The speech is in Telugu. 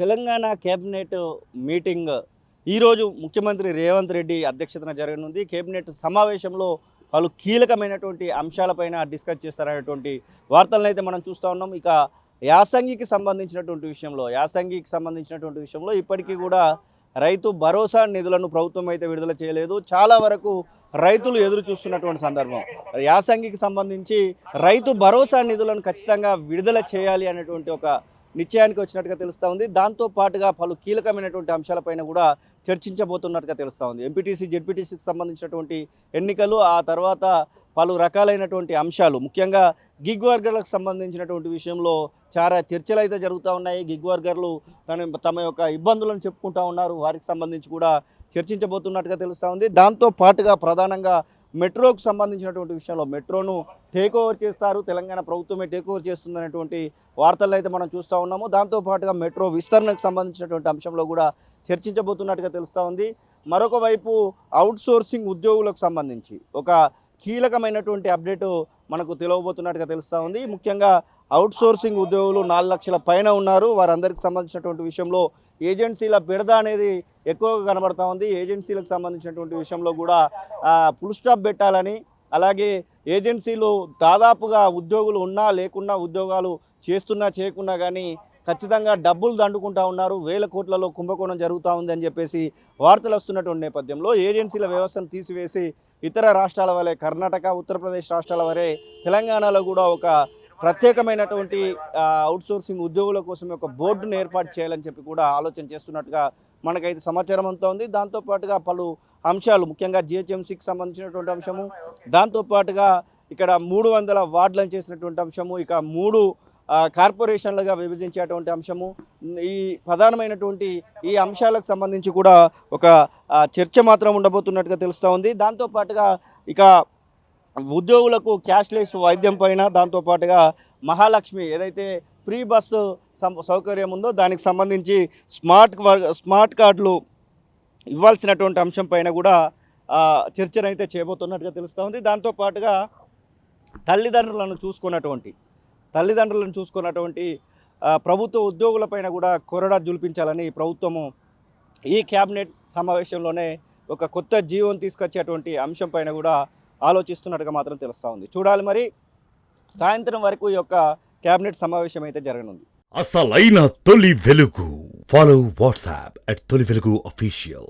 తెలంగాణ కేబినెట్ మీటింగ్ ఈరోజు ముఖ్యమంత్రి రేవంత్ రెడ్డి అధ్యక్షతన జరగనుంది. కేబినెట్ సమావేశంలో పలు కీలకమైనటువంటి అంశాలపైన డిస్కస్ చేస్తారనేటువంటి వార్తలను అయితే మనం చూస్తూ ఉన్నాం. ఇక యాసంగికి సంబంధించినటువంటి విషయంలో ఇప్పటికీ కూడా రైతు భరోసా నిధులను ప్రభుత్వం అయితే విడుదల చేయలేదు. చాలా వరకు రైతులు ఎదురు చూస్తున్నటువంటి సందర్భం. యాసంగికి సంబంధించి రైతు భరోసా నిధులను ఖచ్చితంగా విడుదల చేయాలి అనేటువంటి ఒక నిశ్చయానికి వచ్చినట్టుగా తెలుస్తూ ఉంది. దాంతో పాటుగా పలు కీలకమైనటువంటి అంశాలపైన కూడా చర్చించబోతున్నట్టుగా తెలుస్తూ ఉంది. ఎంపీటీసీ జెడ్పీటీసీకి సంబంధించినటువంటి ఎన్నికలు, ఆ తర్వాత పలు రకాలైనటువంటి అంశాలు, ముఖ్యంగా గిగ్ వర్గర్లకు సంబంధించినటువంటి విషయంలో చాలా చర్చలు అయితే జరుగుతూ ఉన్నాయి. గిగ్ వర్గర్లు తమ యొక్క ఇబ్బందులను చెప్పుకుంటూ ఉన్నారు. వారికి సంబంధించి కూడా చర్చించబోతున్నట్టుగా తెలుస్తూ ఉంది. దాంతో పాటుగా ప్రధానంగా మెట్రోకు సంబంధించినటువంటి విషయంలో మెట్రోను టేక్ ఓవర్ చేస్తారు, తెలంగాణ ప్రభుత్వమే టేక్ ఓవర్ చేస్తుందనేటువంటి వార్తలు అయితే మనం చూస్తూ ఉన్నాము. దాంతోపాటుగా మెట్రో విస్తరణకు సంబంధించినటువంటి అంశంలో కూడా చర్చించబోతున్నట్టుగా తెలుస్తూ ఉంది. మరొక వైపు అవుట్సోర్సింగ్ ఉద్యోగులకు సంబంధించి ఒక కీలకమైనటువంటి అప్డేటు మనకు తెలియబోతున్నట్టుగా తెలుస్తూ ఉంది. ముఖ్యంగా అవుట్సోర్సింగ్ ఉద్యోగులు 4 లక్షల పైన ఉన్నారు. వారందరికి సంబంధించినటువంటి విషయంలో ఏజెన్సీల బెడద అనేది ఎక్కువగా కనబడతా ఉంది. ఏజెన్సీలకు సంబంధించినటువంటి విషయంలో కూడా ఫుల్ స్టాప్ పెట్టాలని, అలాగే ఏజెన్సీలు దాదాపుగా ఉద్యోగులు ఉన్నా లేకున్నా, ఉద్యోగాలు చేస్తున్నా చేయకున్నా కానీ ఖచ్చితంగా డబ్బులు దండుకుంటా ఉన్నారు. 1000 కోట్లలో కుంభకోణం జరుగుతూ ఉంది అని చెప్పేసి వార్తలు వస్తున్నటువంటి నేపథ్యంలో ఏజెన్సీల వ్యవస్థను తీసివేసి ఇతర రాష్ట్రాల వలె, కర్ణాటక, ఉత్తరప్రదేశ్ రాష్ట్రాల వలె తెలంగాణలో కూడా ఒక ప్రత్యేకమైనటువంటి అవుట్సోర్సింగ్ ఉద్యోగుల కోసం ఒక బోర్డును ఏర్పాటు చేయాలని చెప్పి కూడా ఆలోచన చేస్తున్నట్టుగా మనకైతే సమాచారం అంతా ఉంది. దాంతోపాటుగా పలు అంశాలు, ముఖ్యంగా జిహెచ్ఎంసీకి సంబంధించినటువంటి అంశము, దాంతోపాటుగా ఇక్కడ 300 వార్డులను చేసినటువంటి అంశము, ఇక 3 కార్పొరేషన్లుగా విభజించేటువంటి అంశము, ఈ ప్రధానమైనటువంటి ఈ అంశాలకు సంబంధించి కూడా ఒక చర్చ మాత్రం ఉండబోతున్నట్టుగా తెలుస్తూ ఉంది. దాంతోపాటుగా ఇక ఉద్యోగులకు క్యాష్లెస్ వైద్యం పైన, దాంతోపాటుగా మహాలక్ష్మి ఏదైతే ఫ్రీ బస్సు సౌకర్యం ఉందో దానికి సంబంధించి స్మార్ట్ కార్డులు ఇవ్వాల్సినటువంటి అంశం పైన కూడా చర్చనైతే చేయబోతున్నట్టుగా తెలుస్తూ ఉంది. దాంతోపాటుగా తల్లిదండ్రులను చూసుకున్నటువంటి ప్రభుత్వ ఉద్యోగులపైన కూడా కొరడా జులిపించాలని ప్రభుత్వము ఈ క్యాబినెట్ సమావేశంలోనే ఒక కొత్త జీవోను తీసుకొచ్చేటువంటి అంశం పైన కూడా ఆలోచిస్తున్నట్టుగా మాత్రం తెలుస్తూ ఉంది. చూడాలి మరి, సాయంత్రం వరకు ఈ యొక్క క్యాబినెట్ సమావేశం అయితే జరగనుంది. అసలైన తొలి వెలుగు. ఫాలో వాట్సాప్ @తొలి వెలుగు అఫీషియల్.